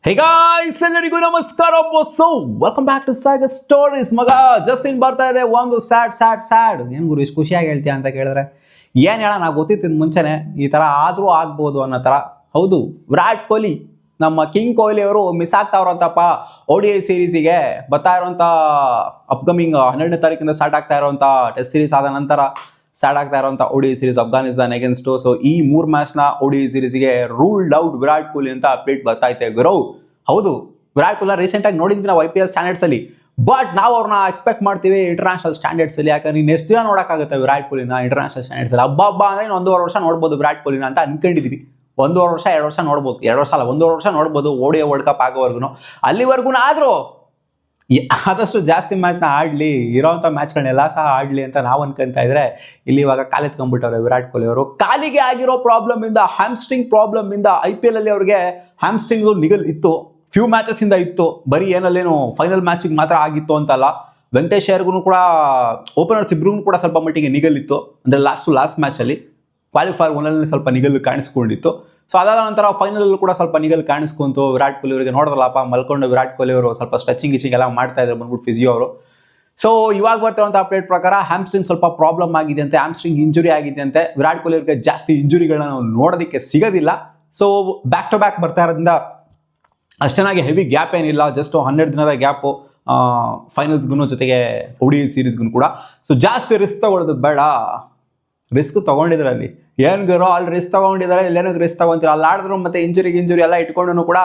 ಹೇ guys, ಎಲ್ಲರಿಗೂ ನಮಸ್ಕಾರ ಬಸ್ಸು. Welcome back to Sagar stories. ಮಗ ಜಸ್ಟಿನ್ ಬರ್ತಾ ಇದೆ ಒಂದು ಸ್ಯಾಡ್ ಏನು ಗುರು ಇಷ್ಟು ಖುಷಿಯಾಗಿ ಹೇಳ್ತೀಯ ಅಂತ ಕೇಳಿದ್ರೆ ಏನು ಹೇಳ, ನಾ ಗೊತ್ತಿತ್ತು ಮುಂಚೆನೆ ಈ ಥರ ಆದರೂ ಆಗ್ಬೋದು ಅನ್ನೋ ಥರ. ಹೌದು, ವಿರಾಟ್ ಕೊಹ್ಲಿ, ನಮ್ಮ ಕಿಂಗ್ ಕೊಹ್ಲಿ ಅವರು ಮಿಸ್ ಆಗ್ತಾವ್ರಂತಪ್ಪ ODI ಸೀರೀಸಿಗೆ. ಬರ್ತಾ ಇರೋಂಥ ಅಪ್ಕಮಿಂಗ್ 12ನೇ ತಾರೀಕಿಂದ ಸ್ಟಾರ್ಟ್ ಆಗ್ತಾ ಇರೋಂಥ ಟೆಸ್ಟ್ ಸೀರೀಸ್ ಆದ ನಂತರ ಸ್ಟಾರ್ಟ್ ಆಗ್ತಾ ಇರೋಂಥ ODI series Afghanistan against. So ಈ 3 ಮ್ಯಾಚ್ನ ODI ಸೀರೀಸ್ಗೆ ರೂಲ್ಡ್ ಔಟ್ ವಿರಾಟ್ ಕೊಹ್ಲಿ ಅಂತ ಅಪ್ಡೇಟ್ ಬರ್ತಾ ಇದೆ ಗುರು. ಹೌದು, ವಿರಾಟ್ ಕೊಹ್ಲಿ ರೀಸೆಂಟಾಗಿ ನೋಡಿದ್ವಿ ನಾವು IPL ಸ್ಟ್ಯಾಂಡರ್ಡ್ಸಲ್ಲಿ. ಬಟ್ ನಾವು ಅವ್ರನ್ನ ಎಕ್ಸ್ಪೆಕ್ಟ್ ಮಾಡ್ತೀವಿ ಇಂಟರ್ನ್ಯಾಷನಲ್ ಸ್ಟ್ಯಾಂಡರ್ಡ್ಸಲ್ಲಿ. ಯಾಕಂದ್ರೆ ಇನ್ನು ಎಷ್ಟು ದಿನ ನೋಡೋಕ್ಕಾಗುತ್ತೆ ವಿರಾಟ್ ಕೊಹ್ಲಿನ ಇಂಟರ್ನ್ಯಾಷನಲ್ ಸ್ಟ್ಯಾಂಡರ್ಡ್ಸಲ್ಲಿ? ಹಬ್ಬ ಅಂದರೆ 1.5 ವರ್ಷ ನೋಡ್ಬೋದು ವಿರಾಟ್ ಕೊಹ್ಲಿನ ಅಂತ ಅನ್ಕೊಂಡಿದ್ವಿ. 1.5 ವರ್ಷ 2 ವರ್ಷ ನೋಡ್ಬೋದು, 2 ವರ್ಷ ಅಲ್ಲ 1.5 ವರ್ಷ ನೋಡ್ಬೋದು ODI ವರ್ಲ್ಡ್ ಕಪ್ ಆಗೋವರೆಗೂ. ಅಲ್ಲಿವರೆಗೂ ಆದರೂ ಆದಷ್ಟು ಜಾಸ್ತಿ ಮ್ಯಾಚ್ನ ಆಡಲಿ, ಇರೋವಂಥ ಮ್ಯಾಚ್ಗಳನ್ನೆಲ್ಲ ಸಹ ಆಡಲಿ ಅಂತ ನಾವು ಅನ್ಕೊಂತ ಇದ್ರೆ ಇಲ್ಲಿ ಇವಾಗ ಕಾಲೆತ್ಕೊಂಡ್ಬಿಟ್ಟವ್ರೆ ವಿರಾಟ್ ಕೊಹ್ಲಿ ಅವರು. ಕಾಲಿಗೆ ಆಗಿರೋ ಪ್ರಾಬ್ಲಮಿಂದ, ಹ್ಯಾಮ್ಸ್ಟ್ರಿಂಗ್ ಪ್ರಾಬ್ಲಮಿಂದ IPL ಅಲ್ಲಿ ಅವ್ರಿಗೆ ಹ್ಯಾಮ್ಸ್ಟ್ರಿಂಗ್ ನಿಗಲ್ ಇತ್ತು, ಫ್ಯೂ ಮ್ಯಾಚಸ್ ಇಂದ ಇತ್ತು. ಬರೀ ಏನಲ್ಲೇನು ಫೈನಲ್ ಮ್ಯಾಚಿಗೆ ಮಾತ್ರ ಆಗಿತ್ತು ಅಂತಲ್ಲ, ವೆಂಕಟೇಶ್ ಅಯ್ಯರ್ಗೂ ಕೂಡ, ಓಪನರ್ಸ್ ಇಬ್ರಿಗೂ ಕೂಡ ಸ್ವಲ್ಪ ಮಟ್ಟಿಗೆ ನಿಗಲಿತ್ತು. ಅಂದರೆ ಲಾಸ್ಟ್ ಮ್ಯಾಚಲ್ಲಿ ಕ್ವಾಲಿಫೈರ್ 1 ಸ್ವಲ್ಪ ನಿಗಲು ಕಾಣಿಸ್ಕೊಂಡಿತ್ತು. ಸೊ ಅದಾದ ನಂತರ ಫೈನಲ್ ಕೂಡ ಸ್ವಲ್ಪ ನಿಗಲ್ ಕಾಣಿಸ್ಕೊಂತು ವಿರಾಟ್ ಕೊಹ್ಲಿ ಅವರಿಗೆ. ನೋಡಿದ್ರಲ್ಲಪ್ಪ, ಮಲ್ಕೊಂಡು ವಿರಾಟ್ ಕೊಹ್ಲಿ ಅವರು ಸ್ವಲ್ಪ ಸ್ಟ್ರೆಚಿಂಗ್ ಎಲ್ಲ ಮಾಡ್ತಾ ಇದ್ರು ಬಂದ್ಬಿಟ್ಟು ಫಿಸಿಯೋ ಅವರು. ಸೊ ಇವಾಗ ಬರ್ತಿರೋಂಥ ಅಪ್ಡೇಟ್ ಪ್ರಕಾರ ಹ್ಯಾಮ್ಸ್ಟ್ರಿಂಗ್ ಸ್ವಲ್ಪ ಪ್ರಾಬ್ಲಮ್ ಆಗಿದೆ ಅಂತೆ, ಹ್ಯಾಮ್ಸ್ಟ್ರಿಂಗ್ ಇಂಜುರಿ ಆಗಿದೆ ಅಂತೆ. ವಿರಾಟ್ ಕೊಹ್ಲಿ ಅವರಿಗೆ ಜಾಸ್ತಿ ಇಂಜುರಿಗಳನ್ನ ನಾವು ನೋಡೋದಕ್ಕೆ ಸಿಗೋದಿಲ್ಲ. ಸೊ ಬ್ಯಾಕ್ ಟು ಬ್ಯಾಕ್ ಬರ್ತಾ ಇರೋದ್ರಿಂದ ಅಷ್ಟೇನಾಗಿ ಹೆವಿ ಗ್ಯಾಪ್ ಏನಿಲ್ಲ, ಜಸ್ಟ್ 12 ದಿನದ ಗ್ಯಾಪು ಫೈನಲ್ಸ್ಗೂ ಜೊತೆಗೆ ODI ಸೀರೀಸ್ಗೂ ಕೂಡ. ಸೊ ಜಾಸ್ತಿ ರಿಸ್ಕ್ ತಗೊಳ್ಳೋದು ಬೇಡ. ರಿಸ್ಕ್ ತೊಗೊಂಡಿದ್ರೆ ಅಲ್ಲಿ ಏನು ಗುರು, ಅಲ್ಲಿ ರಿಸ್ಕ್ ತೊಗೊಂಡಿದ್ದಾರೆ, ಇಲ್ಲೇನೋ ರಿಸ್ಕ್ ತೊಗೊಂತೀರ. ಅಲ್ಲಿ ಆಡಿದ್ರು ಮತ್ತೆ ಇಂಜುರಿ ಎಲ್ಲ ಇಟ್ಕೊಂಡು ಕೂಡ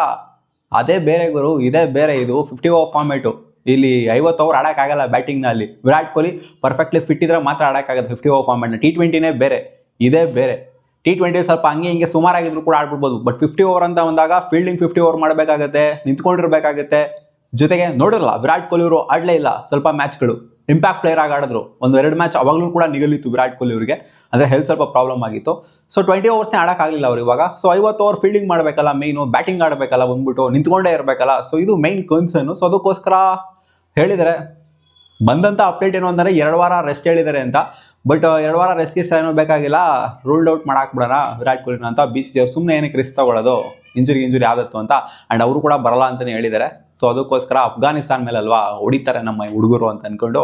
ಅದೇ ಬೇರೆ ಗುರು, ಇದೇ ಬೇರೆ. ಇದು 50 ಓವರ್ ಫಾರ್ಮೇಟು. ಇಲ್ಲಿ 50 ಓವರ್ ಆಡೋಕ್ಕಾಗಲ್ಲ ಬ್ಯಾಟಿಂಗ್ನಲ್ಲಿ. ವಿರಾಟ್ ಕೊಹ್ಲಿ ಪರ್ಫೆಕ್ಟ್ಲಿ ಫಿಟ್ ಇದ್ರೆ ಮಾತ್ರ ಆಡೋಕ್ಕಾಗತ್ತೆ 50 ಓವರ್ ಫಾರ್ಮೇಟ್ನ. T20ನೇ ಬೇರೆ, ಇದೇ ಬೇರೆ. T20 ಸ್ವಲ್ಪ ಹಿಂಗೆ ಸುಮಾರಾಗಿದ್ರು ಕೂಡ ಆಡ್ಬಿಡ್ಬೋದು. ಬಟ್ 50 ಓವರ್ ಅಂತ ಬಂದಾಗ ಫೀಲ್ಡಿಂಗ್ 50 ಓವರ್ ಮಾಡಬೇಕಾಗತ್ತೆ, ನಿಂತ್ಕೊಂಡಿರ್ಬೇಕಾಗತ್ತೆ. ಜೊತೆಗೆ ನೋಡಿರಲ್ಲ ವಿರಾಟ್ ಕೊಹ್ಲಿ ಅವರು ಆಡಲೇ ಇಲ್ಲ ಸ್ವಲ್ಪ ಮ್ಯಾಚ್ಗಳು, ಇಂಪ್ಯಾಕ್ಟ್ ಪ್ಲೇಯರ್ ಆಗಿ ಆಡಿದ್ರು. 1-2 ಮ್ಯಾಚ್ ಅವಾಗಲೂ ಕೂಡ ನಿಗಲಿತ್ತು ವಿರಾಟ್ ಕೊಹ್ಲಿ ಅವರಿಗೆ, ಅಂದರೆ ಹೆಲ್ತ್ ಸ್ವಲ್ಪ ಪ್ರಾಬ್ಲಮ್ ಆಗಿತ್ತು. ಸೊ 20 ಓವರ್ಸ್ನೇ ಆಡೋಕ್ಕಾಗಲಿಲ್ಲ ಅವ್ರು ಇವಾಗ. ಸೊ 50 ಓವರ್ ಫೀಲ್ಡಿಂಗ್ ಮಾಡಬೇಕಲ್ಲ, ಮೇಯ್ನು ಬ್ಯಾಟಿಂಗ್ ಆಡಬೇಕಲ್ಲ, ಬಂದ್ಬಿಟ್ಟು ನಿಂತ್ಕೊಂಡೇ ಇರಬೇಕಲ್ಲ. ಸೊ ಇದು ಮೇಯ್ನ್ ಕನ್ಸರ್ನು. ಸೊ ಅದಕ್ಕೋಸ್ಕರ ಹೇಳಿದ್ದಾರೆ. ಬಂದಂಥ ಅಪ್ಡೇಟ್ ಏನು ಅಂದರೆ 2 ವಾರ ರೆಸ್ಟ್ ಹೇಳಿದ್ದಾರೆ ಅಂತ. ಬಟ್ 2 ವಾರ ರೆಸ್ಟ್ಗೆ ಏನೂ ಬೇಕಾಗಿಲ್ಲ, ರೂಲ್ಡ್ ಔಟ್ ಮಾಡಾಕ್ಬಿಡೋಣ ವಿರಾಟ್ ಕೊಹ್ಲಿನ ಅಂತ BCCI ಅವ್ರು. ಸುಮ್ಮನೆ ಏನಕ್ಕೆ ರಿಸ್ಕ್ ತಗೊಳ್ಳೋದು, ಇಂಜುರಿ ಆದತ್ತು ಅಂತ. ಆ್ಯಂಡ್ ಅವರು ಕೂಡ ಬರಲ್ಲ ಅಂತಲೇ ಹೇಳಿದ್ದಾರೆ. ಸೊ ಅದಕ್ಕೋಸ್ಕರ ಅಫ್ಘಾನಿಸ್ತಾನ್ ಮೇಲೆ ಅಲ್ವಾ ಹೊಡಿತಾರೆ ನಮ್ಮ ಹುಡುಗರು ಅಂತ ಅಂದ್ಕೊಂಡು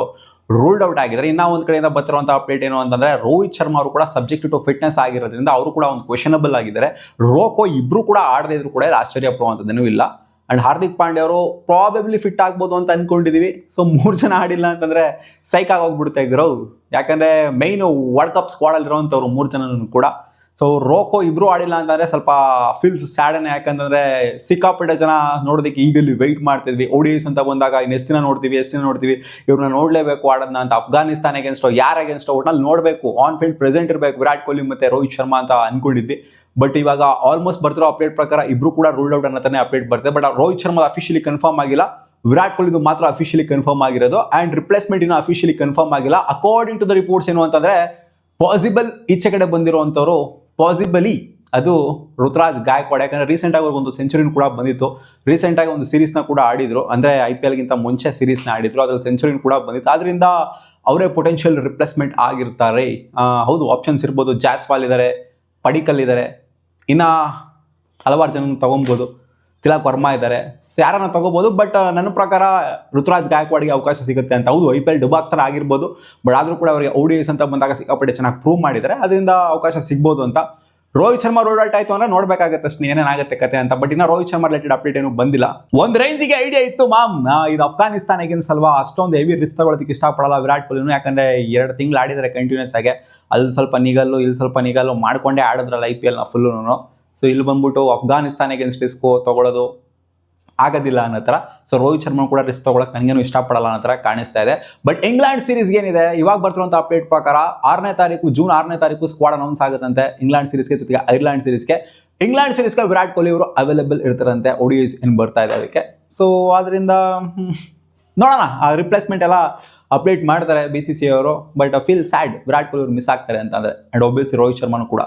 ರೂಲ್ಡ್ ಔಟ್ ಆಗಿದ್ದಾರೆ. ಇನ್ನೂ ಒಂದು ಕಡೆಯಿಂದ ಬರ್ತಿರುವಂಥ ಅಪ್ಡೇಟ್ ಏನು ಅಂತಂದರೆ, ರೋಹಿತ್ ಶರ್ಮಾ ಅವರು ಕೂಡ ಸಬ್ಜೆಕ್ಟ್ ಟು ಫಿಟ್ನೆಸ್ ಆಗಿರೋದ್ರಿಂದ ಅವರು ಕೂಡ ಒಂದು ಕ್ವೆಶನಬಲ್ ಆಗಿದ್ದಾರೆ. ರೋಕೋ ಇಬ್ಬರು ಕೂಡ ಆಡದೇ ಇದ್ರು ಕೂಡ ಆಶ್ಚರ್ಯ ಪಡುವಂಥದ್ದೇನೂ ಇಲ್ಲ. ಆ್ಯಂಡ್ ಹಾರ್ದಿಕ್ ಪಾಂಡ್ಯ ಅವರು ಪ್ರಾಬಬ್ಲಿ ಫಿಟ್ ಆಗ್ಬೋದು ಅಂತ ಅಂದ್ಕೊಂಡಿದ್ದೀವಿ. ಸೊ 3 ಜನ ಆಡಿಲ್ಲ ಅಂತಂದರೆ ಸೈಕಾಗಿ ಹೋಗ್ಬಿಡುತ್ತೆ ಗುರು. ಯಾಕಂದರೆ ಮೈನು ವರ್ಲ್ಡ್ ಕಪ್ ಸ್ಕ್ವಾಡಲ್ಲಿರೋವಂಥವ್ರು 3 ಜನನೂ ಕೂಡ. ಸೊ ರೋಕೋ ಇಬ್ಬರು ಆಡಿಲ್ಲ ಅಂತಂದರೆ ಸ್ವಲ್ಪ ಫೀಲ್ಸ್ ಸ್ಯಾಡನೆ. ಯಾಕಂತಂದರೆ ಸಿಕ್ಕಾಪಟ್ಟೆ ಜನ ನೋಡೋದಕ್ಕೆ ಈಗಲ್ಲಿ ವೆಯ್ಟ್ ಮಾಡ್ತಿದ್ವಿ. ODIs ಅಂತ ಬಂದಾಗ ಇನ್ನು ಎಷ್ಟು ದಿನ ನೋಡ್ತೀವಿ, ಇವ್ರನ್ನ ನೋಡಲೇಬೇಕು ಆಡೋದನ್ನ ಅಂತ. ಅಫ್ಘಾನಿಸ್ತಾನ್ ಅಗೇನ್ಸ್ಟೋ ಯಾರು ಅಗೇನ್ಸ್ಟೋ ಒಟ್ನಲ್ಲಿ ನೋಡಬೇಕು, ಆನ್ ಫೀಲ್ಡ್ ಪ್ರೆಸೆಂಟ್ ಇರಬೇಕು ವಿರಾಟ್ ಕೊಹ್ಲಿ ಮತ್ತು ರೋಹಿತ್ ಶರ್ಮಾ ಅಂತ ಅಂದ್ಕೊಂಡಿದ್ವಿ. ಬಟ್ ಇವಾಗ ಆಲ್ಮೋಸ್ಟ್ ಬರ್ತಿರೋ ಅಪ್ಡೇಟ್ ಪ್ರಕಾರ ಇಬ್ಬರು ಕೂಡ ರೂಲ್ಡ್ ಔಟ್ ಅನ್ನೋತಾನೆ ಅಪ್ಡೇಟ್ ಬರ್ತದೆ. But Rohit Sharma officially confirm ಆಗಿಲ್ಲ, ವಿರಾಟ್ ಕೊಹ್ಲಿದು ಮಾತ್ರ ಅಫಿಷಿಯಲಿ ಕನ್ಫರ್ಮ್ ಆಗಿರೋದು. ಆ್ಯಂಡ್ ರಿಪ್ಲೇಸ್ಮೆಂಟ್ ಇನ್ನೂ ಅಫಿಷಿಯಲಿ ಕನ್ಫರ್ಮ್ ಆಗಿಲ್ಲ. ಅಕಾರ್ಡಿಂಗ್ ಟು ದ ರಿಪೋರ್ಟ್ಸ್ ಏನು ಅಂತಂದರೆ, ಪಾಸಿಬಲ್ ಈಚೆ ಕಡೆ ಬಂದಿರುವಂಥವ್ರು ಪಾಸಿಬಲಿ ಅದು ಋತುರಾಜ್ ಗಾಯಕ್ವಾಡ್. ಯಾಕಂದರೆ ರೀಸೆಂಟಾಗಿ ಅವ್ರಿಗೊಂದು ಸೆಂಚುರಿನ ಕೂಡ ಬಂದಿತ್ತು. ರೀಸೆಂಟಾಗಿ ಒಂದು ಸೀರೀಸ್ನ ಕೂಡ ಆಡಿದ್ರು, ಅಂದರೆ IPLಗಿಂತ ಮುಂಚೆ ಸೀರೀಸ್ನ ಆಡಿದ್ರು, ಅದರಲ್ಲಿ ಸೆಂಚುರಿನ ಕೂಡ ಬಂದಿತ್ತು. ಅದರಿಂದ ಅವರೇ ಪೊಟೆನ್ಷಿಯಲ್ ರಿಪ್ಲೇಸ್ಮೆಂಟ್ ಆಗಿರ್ತಾರೆ. ಹೌದು, ಆಪ್ಷನ್ಸ್ ಇರ್ಬೋದು. ಜಾಸ್ವಾಲ್ ಇದ್ದಾರೆ, ಪಡಿಕಲ್ ಇದ್ದಾರೆ, ಇನ್ನು ಹಲವಾರು ಜನ ತೊಗೊಬೋದು. ತಿಲಕ್ ವರ್ಮಾ ಇದ್ದಾರೆ. ಸೊ ಯಾರನ್ನ ತೊಗೋಬೋದು. ಬಟ್ ನನ್ನ ಪ್ರಕಾರ ಋತುರಾಜ್ ಗಾಯಕ್ವಾಡ್ಗೆ ಅವಕಾಶ ಸಿಗುತ್ತೆ ಅಂತ. ಹೌದು, IPL ಡುಬಾಕ್ ಥರ ಆಗಿರ್ಬೋದು, ಬಟ್ ಆದರೂ ಕೂಡ ಅವರಿಗೆ ODIs ಅಂತ ಬಂದಾಗ ಸಿಕ್ಕಾಪಟ್ಟೆ ಚೆನ್ನಾಗಿ ಪ್ರೂವ್ ಮಾಡಿದ್ದಾರೆ, ಅದರಿಂದ ಅವಕಾಶ ಸಿಗ್ಬೋದು ಅಂತ. ರೋಹಿತ್ ಶರ್ಮಾ ರೂಲ್ಡ್ ಔಟ್ ಆಯಿತು ಅಂದರೆ ನೋಡಬೇಕಾಗತ್ತೆ ಅಷ್ಟೇ ಏನೇನಾಗುತ್ತೆ ಕತೆ ಅಂತ. ಬಟ್ ಇನ್ನು ರೋಹಿತ್ ಶರ್ಮಾ ರಿಲೇಟೆಡ್ ಅಪ್ಡೇಟ್ ಏನೂ ಬಂದಿಲ್ಲ. ಒಂದು ರೇಂಜಿಗೆ ಐಡಿಯಾ ಇತ್ತು ಇದು ಅಫ್ಘಾನಿಸ್ತಾನ್ ಅಗೇನ್ಸ್ಟ್ ಅಲ್ವಾ, ಅಷ್ಟೊಂದು ಹೆವಿ ರಿಸ್ಕ್ ತಗೊಳ್ಳೋದಕ್ಕೆ ಇಷ್ಟಪಡಲ್ಲ ವಿರಾಟ್ ಕೊಹ್ಲಿನೂ. ಯಾಕಂದರೆ 2 ತಿಂಗಳು ಆಡಿದ್ದಾರೆ ಕಂಟಿನ್ಯೂಸ್ ಆಗಿ. ಅಲ್ಲಿ ಸ್ವಲ್ಪ ನಿಗಲ್ಲು, ಇಲ್ಲಿ ಸ್ವಲ್ಪ ನಿಗಲ್ಲು ಮಾಡ್ಕೊಂಡೇ ಆಡಿದ್ರಲ್ಲ IPLನ ಫುಲ್ಲೂ. ಸೊ ಇಲ್ಲಿ ಬಂದ್ಬಿಟ್ಟು ಅಫ್ಘಾನಿಸ್ತಾನ್ ಅಗೇನ್ಸ್ಟ್ ರಿಸ್ಕ್ ತೊಗೊಳ್ಳೋದು ಆಗೋದಿಲ್ಲ ಅನ್ನೋ ಥರ. ಸೊ ರೋಹಿತ್ ಶರ್ಮಾ ಕೂಡ ರಿಸ್ಕ್ ತೊಗೊಳಕ್ಕೆ ನನಗೇನು ಇಷ್ಟಪಡಲ್ಲ ಅನ್ನೋ ಥರ ಕಾಣಿಸ್ತಾ ಇದೆ. ಬಟ್ ಇಂಗ್ಲೆಂಡ್ ಸೀರೀಸ್ಗೆ ಏನಿದೆ, ಇವಾಗ ಬರ್ತಿರುವಂಥ ಅಪ್ಡೇಟ್ ಪ್ರಕಾರ ಜೂನ್ 6ನೇ ತಾರೀಕು ಸ್ಕ್ವಾಡ್ ಅನೌನ್ಸ್ ಆಗುತ್ತಂತೆ ಇಂಗ್ಲೆಂಡ್ ಸೀರೀಸ್ಗೆ, ಜೊತೆಗೆ ಐರ್ಲೆಂಡ್ ಸೀರೀಸ್ಗೆ. ಇಂಗ್ಲೆಂಡ್ ಸೀರೀಸ್ಗೆ ವಿರಾಟ್ ಕೊಹ್ಲಿ ಅವರು ಅವೈಲೇಬಲ್ ಇರ್ತಾರಂತೆ. ODIs ಏನು ಬರ್ತಾ ಇದೆ ಅದಕ್ಕೆ. ಸೊ ಅದರಿಂದ ನೋಡೋಣ, ಆ ರಿಪ್ಲೇಸ್ಮೆಂಟ್ ಎಲ್ಲ ಅಪ್ಡೇಟ್ ಮಾಡ್ತಾರೆ BCCI ಅವರು. But feel sad, Virat Kohli ಅವರು ಮಿಸ್ ಆಗ್ತಾರೆ ಅಂತಂದರೆ. ಆ್ಯಂಡ್ ಒಬ್ವಿಯಸ್ಲಿ ರೋಹಿತ್ ಶರ್ಮಾನು ಕೂಡ.